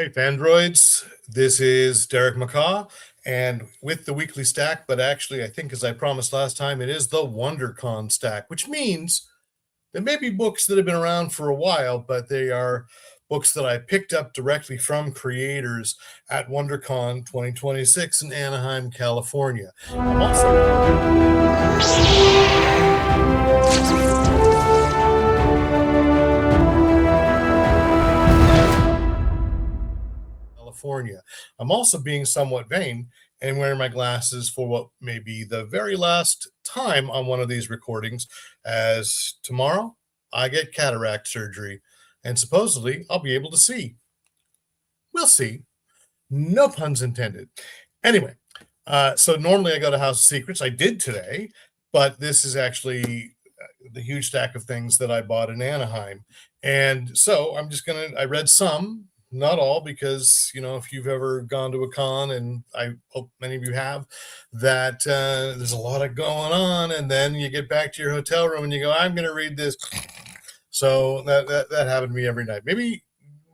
Hey, Fandroids. This is Derek McCaw, and with the weekly stack, but actually, I think as I promised last time, it is the WonderCon Stack, which means there may be books that have been around for a while, but they are books that I picked up directly from creators at WonderCon 2026 in Anaheim, California. I'm California. I'm also being somewhat vain and wearing my glasses for what may be the very last time on one of these recordings, as tomorrow I get cataract surgery and supposedly I'll be able to see. We'll see. No puns intended. Anyway, so normally I go to House of Secrets. I did today, but this is actually the huge stack of things that I bought in Anaheim. And so I read some, not all, because, if you've ever gone to a con, and I hope many of you have, that there's a lot of going on. And then you get back to your hotel room and you go, I'm going to read this. So that happened to me every night. Maybe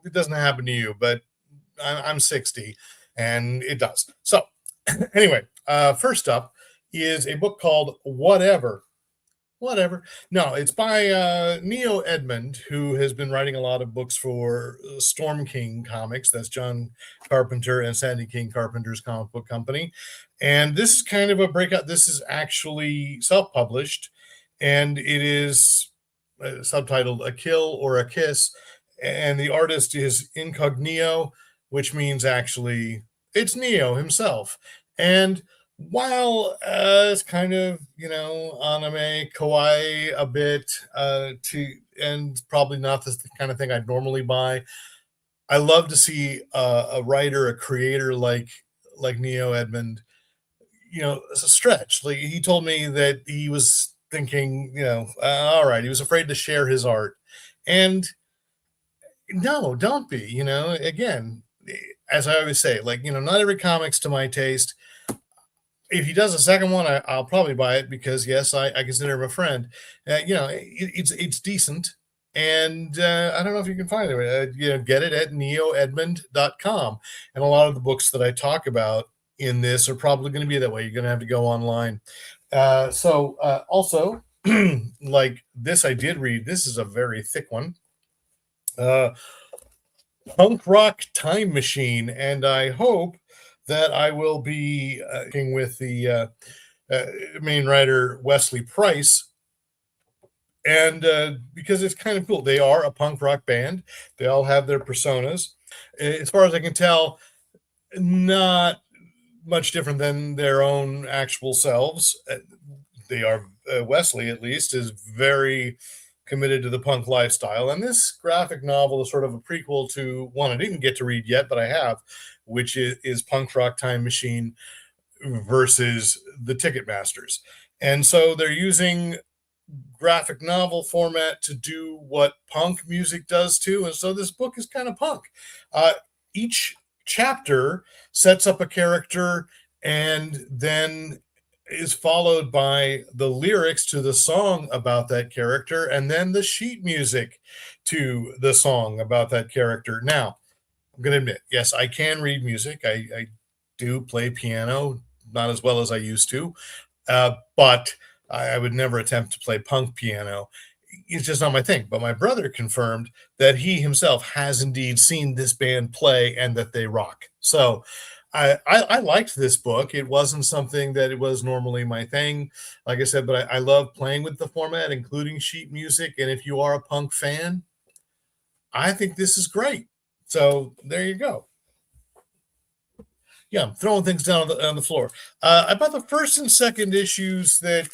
it doesn't happen to you, but I'm 60 and it does. So anyway, first up is a book called Whatever. No, it's by Neo Edmond, who has been writing a lot of books for Storm King Comics. That's John Carpenter and Sandy King Carpenter's comic book company. And this is kind of a breakout. This is actually self-published, and it is subtitled A Kill or a Kiss. And the artist is Incognito, which means actually it's Neo himself. And while it's kind of, anime, kawaii a bit, and probably not the kind of thing I'd normally buy, I love to see a writer, a creator like Neo Edmond, it's a stretch. Like, he told me that he was thinking, all right, he was afraid to share his art. And no, don't be, again, as I always say, not every comic's to my taste. If he does a second one, I'll probably buy it because, yes, I consider him a friend. It's decent, and I don't know if you can find it. Get it at neoedmond.com. And a lot of the books that I talk about in this are probably going to be that way. You're going to have to go online. Also, like this, I did read. This is a very thick one. Punk Rock Time Machine, and I hope that I will be working with the main writer, Wesley Price. And because it's kind of cool. They are a punk rock band. They all have their personas. As far as I can tell, not much different than their own actual selves. They are, Wesley at least, is very committed to the punk lifestyle. And this graphic novel is sort of a prequel to one I didn't get to read yet, but I have, which is Punk Rock Time Machine versus the Ticketmasters. And so they're using graphic novel format to do what punk music does too. And so this book is kind of punk. Each chapter sets up a character and then is followed by the lyrics to the song about that character and then the sheet music to the song about that character. Now, I'm going to admit, yes, I can read music. I do play piano, not as well as I used to, but I would never attempt to play punk piano. It's just not my thing. But my brother confirmed that he himself has indeed seen this band play and that they rock. So I liked this book. It wasn't something that it was normally my thing, like I said, but I love playing with the format, including sheet music. And if you are a punk fan, I think this is great. So there you go. Yeah, I'm throwing things down on the floor. I bought the first and second issues that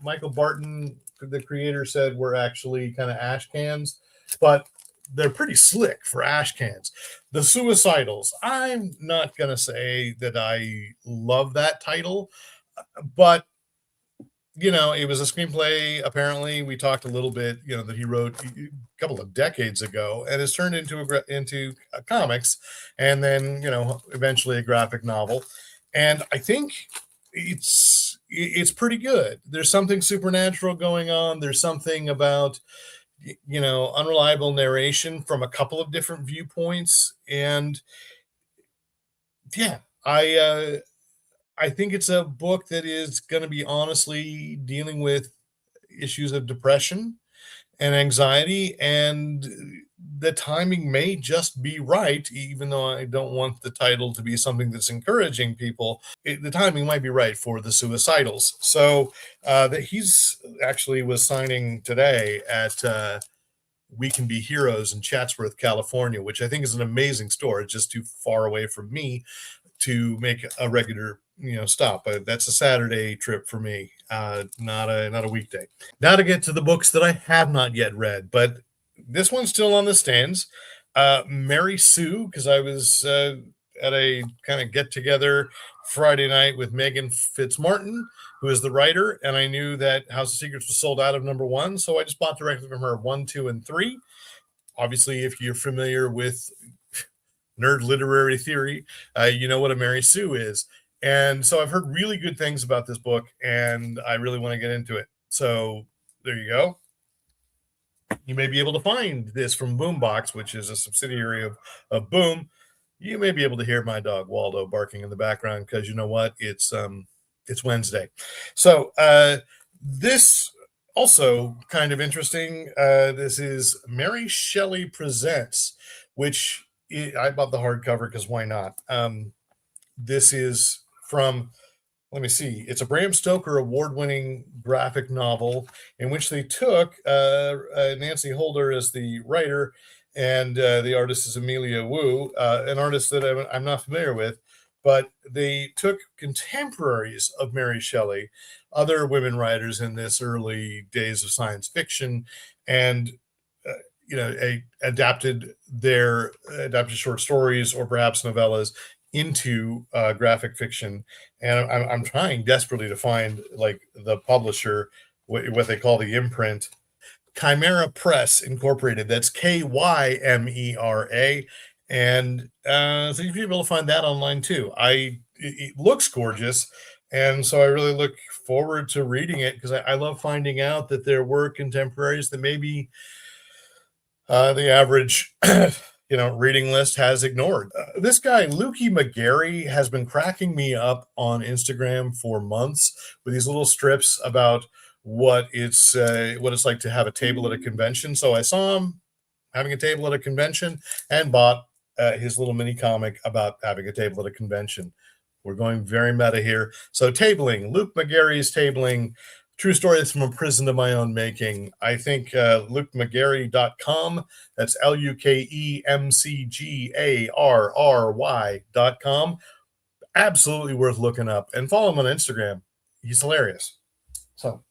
Michael Barton, the creator, said were actually kind of ash cans, but they're pretty slick for ash cans. The Suicidals, I'm not going to say that I love that title, but it was a screenplay. Apparently, we talked a little bit, that he wrote a couple of decades ago, and it's turned into comics, and then eventually a graphic novel. And I think it's pretty good. There's something supernatural going on. There's something about unreliable narration from a couple of different viewpoints. And yeah, I think it's a book that is going to be honestly dealing with issues of depression and anxiety, and the timing may just be right, even though I don't want the title to be something that's encouraging people. The timing might be right for the suicidals. So that he's actually was signing today at We Can Be Heroes in Chatsworth, California, which I think is an amazing store. It's just too far away from me to make a regular stop. That's a Saturday trip for me, not a weekday. Now to get to the books that I have not yet read, but this one's still on the stands. Mary Sue, because I was at a kind of get together Friday night with Megan Fitzmartin, who is the writer, and I knew that House of Secrets was sold out of number one, so I just bought directly from her 1, 2, and 3. Obviously, if you're familiar with nerd literary theory, you know what a Mary Sue is. And so I've heard really good things about this book, and I really want to get into it. So there you go. You may be able to find this from Boombox, which is a subsidiary of Boom. You may be able to hear my dog Waldo barking in the background because you know what? It's Wednesday. So this also kind of interesting. This is Mary Shelley Presents, which I bought the hardcover because why not? This is from, let me see, it's a Bram Stoker award-winning graphic novel in which they took Nancy Holder as the writer, and the artist is Amelia Wu, an artist that I'm not familiar with, but they took contemporaries of Mary Shelley, other women writers in this early days of science fiction, and adapted short stories or perhaps novellas into graphic fiction. And I'm trying desperately to find like the publisher, what they call the imprint. Chimera Press Incorporated. That's Kymera. And so you'll be able to find that online too. It looks gorgeous, and so I really look forward to reading it because I love finding out that there were contemporaries that maybe the average reading list has ignored. This guy Lukey McGarry has been cracking me up on Instagram for months with these little strips about what it's like to have a table at a convention. So I saw him having a table at a convention and bought his little mini comic about having a table at a convention. We're going very meta here. So tabling, Luke McGarry's tabling. True story is from a prison of my own making. I think LukeMcGarry.com, that's LukeMcGarry.com. Absolutely worth looking up. And follow him on Instagram. He's hilarious. So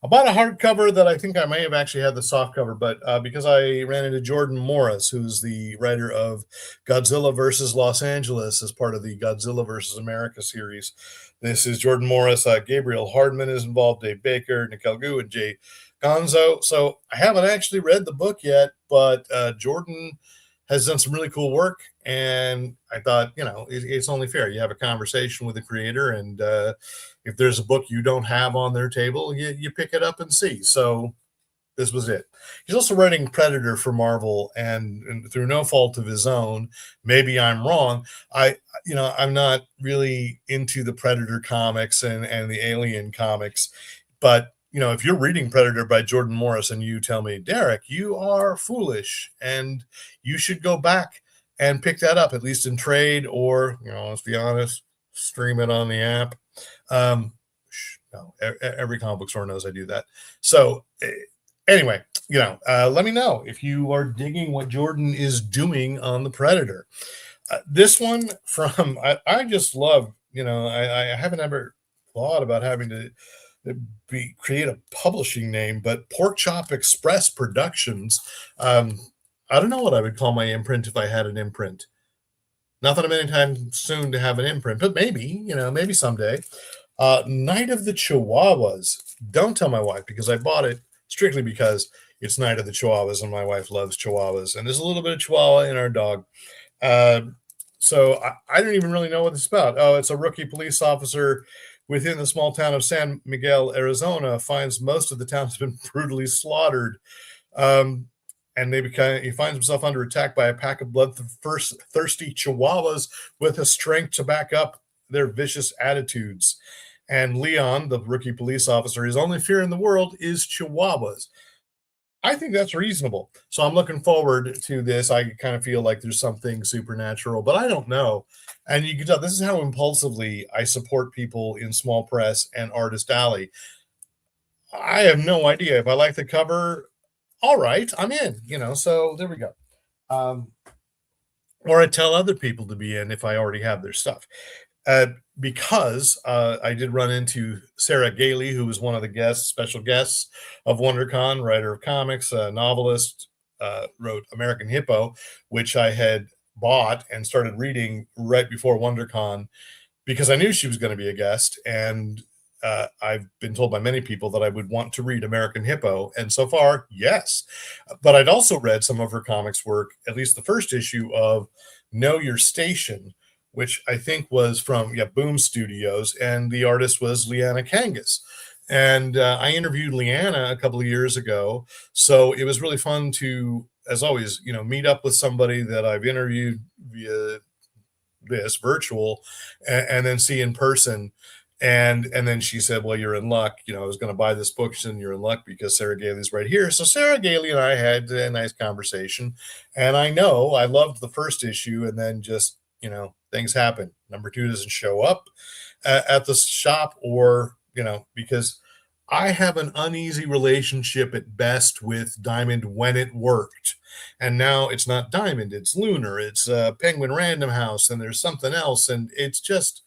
I bought a hardcover that I think I may have actually had the soft cover, but because I ran into Jordan Morris, who's the writer of Godzilla versus Los Angeles as part of the Godzilla versus America series. This is Jordan Morris. Gabriel Hardman is involved, Dave Baker, Nikel Gu, and Jay Gonzo. So I haven't actually read the book yet, but Jordan has done some really cool work. And I thought, it's only fair. You have a conversation with the creator, and if there's a book you don't have on their table, you pick it up and see. So this was it. He's also writing Predator for Marvel, and through no fault of his own, maybe I'm wrong. I'm not really into the Predator comics and the Alien comics, but if you're reading Predator by Jordan Morris and you tell me, Derek, you are foolish and you should go back and pick that up, at least in trade, or, let's be honest, stream it on the app. No, every comic book store knows I do that. So anyway, let me know if you are digging what Jordan is doing on the Predator. This one from, I just love, I haven't ever thought about having to create a publishing name, but Pork Chop Express Productions. I don't know what I would call my imprint if I had an imprint. Not that I'm anytime soon to have an imprint, but maybe, maybe someday. Night of the Chihuahuas. Don't tell my wife, because I bought it strictly because it's Night of the Chihuahuas and my wife loves Chihuahuas. And there's a little bit of Chihuahua in our dog. So I don't even really know what it's about. Oh, it's a rookie police officer within the small town of San Miguel, Arizona, finds most of the town has been brutally slaughtered. Um, and he finds himself under attack by a pack of bloodthirsty chihuahuas with a strength to back up their vicious attitudes. And Leon, the rookie police officer, his only fear in the world is chihuahuas. I think that's reasonable. So I'm looking forward to this. I kind of feel like there's something supernatural, but I don't know. And you can tell this is how impulsively I support people in small press and Artist Alley. I have no idea. If I like the cover, all right, I'm in, so there we go. Um, or I tell other people to be in if I already have their stuff. Because I did run into Sarah Gailey, who was one of the special guests of WonderCon, writer of comics, novelist, wrote American Hippo, which I had bought and started reading right before WonderCon because I knew she was going to be a guest. And I've been told by many people that I would want to read American Hippo. And so far, yes. But I'd also read some of her comics work, at least the first issue of Know Your Station, which I think was from Boom Studios, and the artist was Leanna Kangas. And I interviewed Leanna a couple of years ago, so it was really fun to, as always, meet up with somebody that I've interviewed via this virtual, and then see in person. And then she said, "Well, you're in luck. I was going to buy this book, and you're in luck because Sarah Gailey's right here." So Sarah Gailey and I had a nice conversation, and I know I loved the first issue, and then just things happen. Number 2 doesn't show up at the shop, or because I have an uneasy relationship at best with Diamond when it worked, and now it's not Diamond, it's Lunar, it's Penguin Random House, and there's something else, and it's just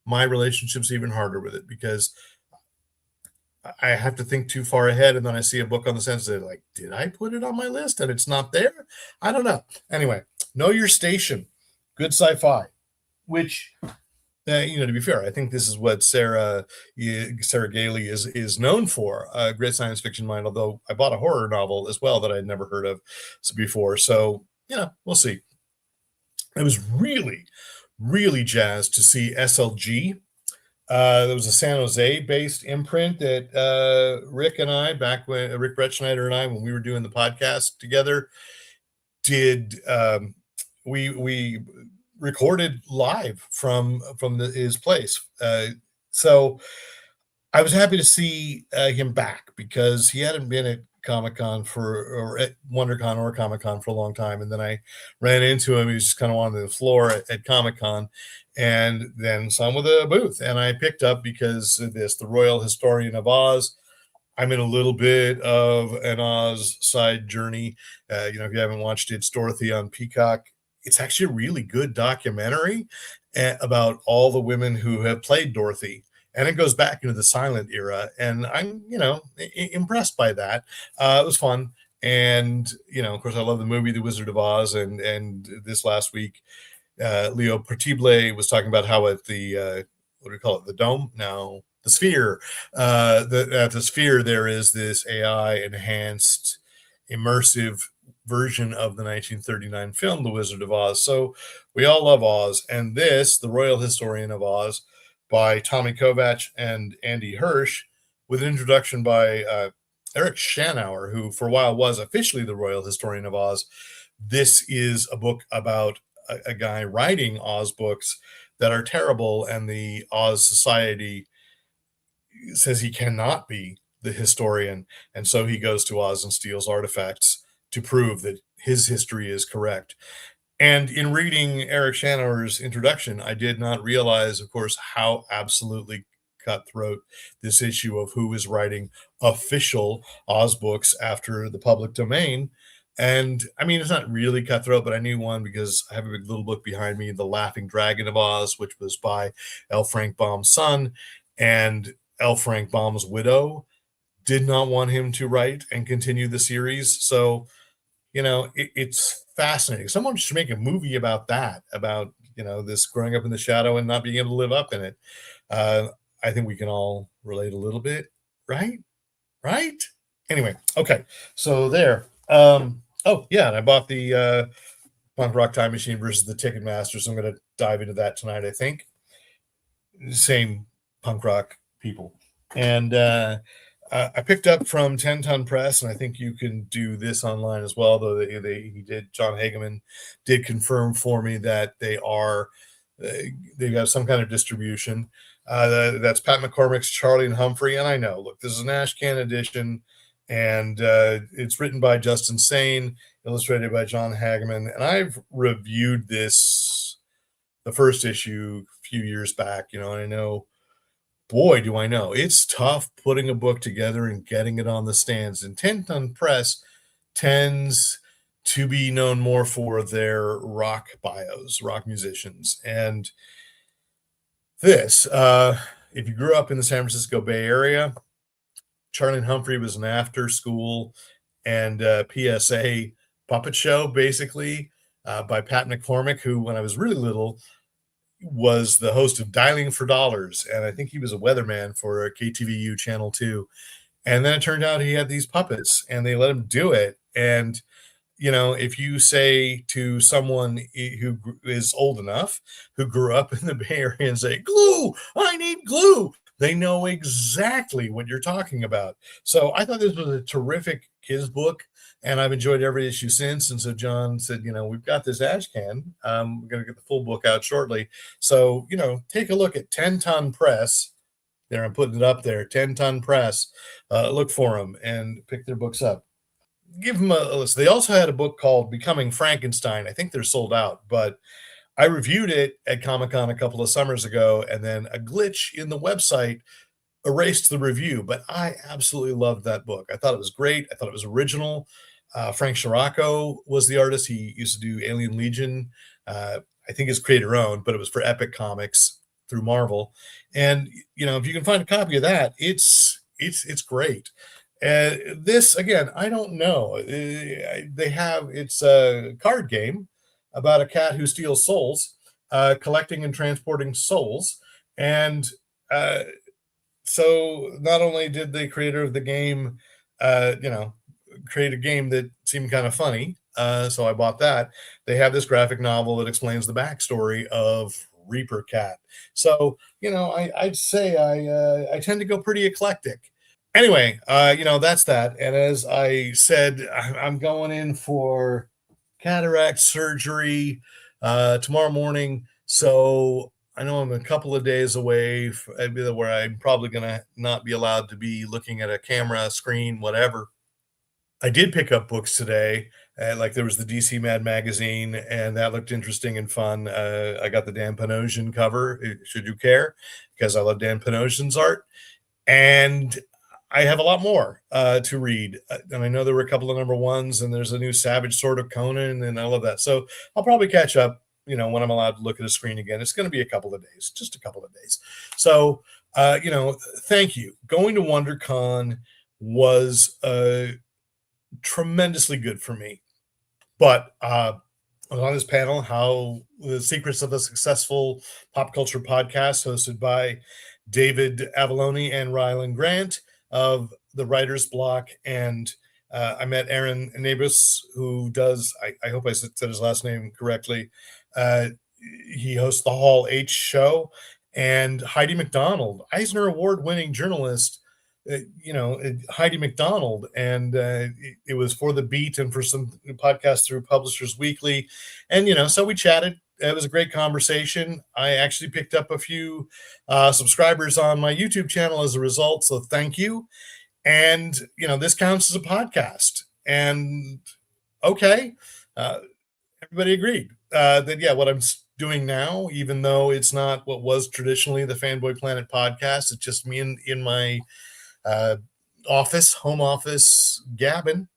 my relationship's even harder with it because I have to think too far ahead, and then I see a book on the sense that, like, did I put it on my list and it's not there? I don't know. Anyway, Know Your Station, good sci-fi, which, to be fair, I think this is what Sarah Gailey is known for, a great science fiction mind, although I bought a horror novel as well that I'd never heard of before. So, we'll see. I was really, really jazzed to see SLG. There was a San Jose-based imprint that Rick and I, back when Rick Bretschneider and I, when we were doing the podcast together, did. We recorded live from his place. So I was happy to see him back because he hadn't been at Comic-Con or at WonderCon or Comic-Con for a long time. And then I ran into him. He was just kind of on the floor at Comic-Con, and then saw him with a booth. And I picked up because of this, The Royal Historian of Oz. I'm in a little bit of an Oz side journey. If you haven't watched it, it's Dorothy on Peacock. It's actually a really good documentary about all the women who have played Dorothy. And it goes back into the silent era. And I'm, impressed by that. It was fun. And, of course, I love the movie The Wizard of Oz. And this last week, Leo Pertible was talking about how at the, what do we call it? The Dome? No, the Sphere. At the Sphere, there is this AI enhanced, immersive version of the 1939 film, The Wizard of Oz. So we all love Oz. And this, The Royal Historian of Oz, by Tommy Kovacs and Andy Hirsch, with an introduction by Eric Schanauer, who for a while was officially the Royal Historian of Oz. This is a book about a guy writing Oz books that are terrible, and the Oz Society says he cannot be the historian, and so he goes to Oz and steals artifacts to prove that his history is correct. And in reading Eric Schanauer's introduction, I did not realize, of course, how absolutely cutthroat this issue of who is writing official Oz books after the public domain. And I mean, it's not really cutthroat, but I knew one because I have a big little book behind me, The Laughing Dragon of Oz, which was by L. Frank Baum's son. And L. Frank Baum's widow did not want him to write and continue the series. So, it's fascinating. Someone should make a movie about that, about, this growing up in the shadow and not being able to live up in it. I think we can all relate a little bit, right? Right? Anyway, okay. So there. Oh, yeah, and I bought the Punk Rock Time Machine versus the Ticketmaster, so I'm going to dive into that tonight, I think. same punk rock people. And I picked up from 10 Ton Press, and I think you can do this online as well. Though he did, John Hageman did confirm for me that uh, they've got some kind of distribution. That's Pat McCormick's Charlie and Humphrey. And I know, look, this is an Ashcan edition, and it's written by Justin Sane, illustrated by John Hageman. And I've reviewed this, the first issue, a few years back, and I know, boy, do I know, it's tough putting a book together and getting it on the stands. And 10 Ton Press tends to be known more for their rock bios, rock musicians. And this, if you grew up in the San Francisco Bay Area, Charlie and Humphrey was an after school and PSA puppet show, basically, by Pat McCormick, who, when I was really little, was the host of Dialing for Dollars. And I think he was a weatherman for KTVU Channel 2. And then it turned out he had these puppets and they let him do it. And, if you say to someone who is old enough, who grew up in the Bay Area, and say, glue, I need glue, they know exactly what you're talking about. So I thought this was a terrific kids book, and I've enjoyed every issue since. And so John said, we've got this Ashcan. We're going to get the full book out shortly. So, take a look at 10 Ton Press. There, I'm putting it up there, 10 Ton Press. Look for them and pick their books up. Give them a listen. They also had a book called Becoming Frankenstein. I think they're sold out, but I reviewed it at Comic-Con a couple of summers ago, and then a glitch in the website erased the review. But I absolutely loved that book. I thought it was great. I thought it was original. Frank Scirocco was the artist. He used to do Alien Legion. I think his creator owned, but it was for Epic Comics through Marvel. And if you can find a copy of that, it's great. This, again, I don't know. It's a card game about a cat who steals souls, collecting and transporting souls. And so not only did the creator of the game, create a game that seemed kind of funny, so I bought that. They have this graphic novel that explains the backstory of Reaper Cat. So, I'd say I tend to go pretty eclectic. Anyway, that's that. And as I said, I'm going in for cataract surgery tomorrow morning. So I know I'm a couple of days away where I'm probably going to not be allowed to be looking at a camera, screen, whatever. I did pick up books today. Like there was the DC Mad magazine, and that looked interesting and fun. I got the Dan Panosian cover, should you care, because I love Dan Panosian's art. And I have a lot more to read. And I know there were a couple of number ones, and there's a new Savage Sword of Conan, and I love that. So I'll probably catch up, when I'm allowed to look at a screen again. It's going to be a couple of days, just a couple of days. So, thank you. Going to WonderCon was tremendously good for me. But I was on this panel, how the secrets of a successful pop culture podcast, hosted by David Avalone and Rylan Grant of the Writer's Block. And I met Aaron Nabus, who does, I hope I said his last name correctly. He hosts the Hall H show. And Heidi McDonald, Eisner Award-winning journalist, Heidi McDonald. And it was for The Beat and for some podcasts through Publishers Weekly. And, so we chatted. It was a great conversation. I actually picked up a few subscribers on my YouTube channel as a result. So thank you. And, this counts as a podcast. And okay, everybody agreed that, yeah, what I'm doing now, even though it's not what was traditionally the Fanboy Planet podcast, it's just me in my home office gabbing,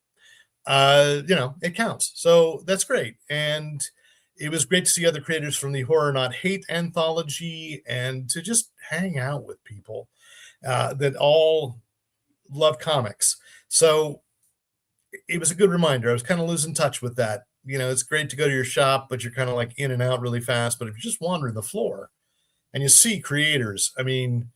it counts. So that's great. And it was great to see other creators from the Horror Not Hate anthology and to just hang out with people that all love comics. So it was a good reminder. I was kind of losing touch with that. It's great to go to your shop, but you're kind of like in and out really fast. But if you're just wandering the floor and you see creators, I mean,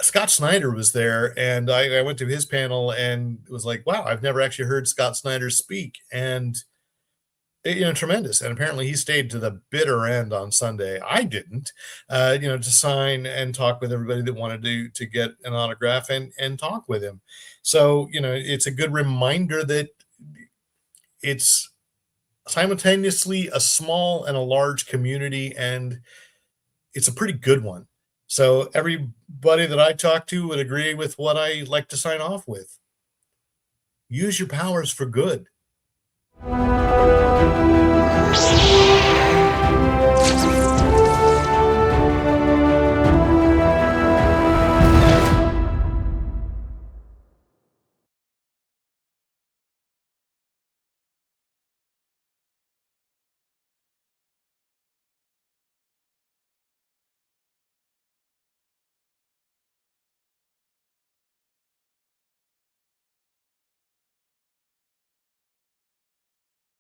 Scott Snyder was there, and I went to his panel and it was like, wow, I've never actually heard Scott Snyder speak. And tremendous. And apparently he stayed to the bitter end on Sunday. I didn't, to sign and talk with everybody that wanted to get an autograph and talk with him. So, it's a good reminder that it's simultaneously a small and a large community, and it's a pretty good one. So everybody that I talk to would agree with what I like to sign off with. Use your powers for good.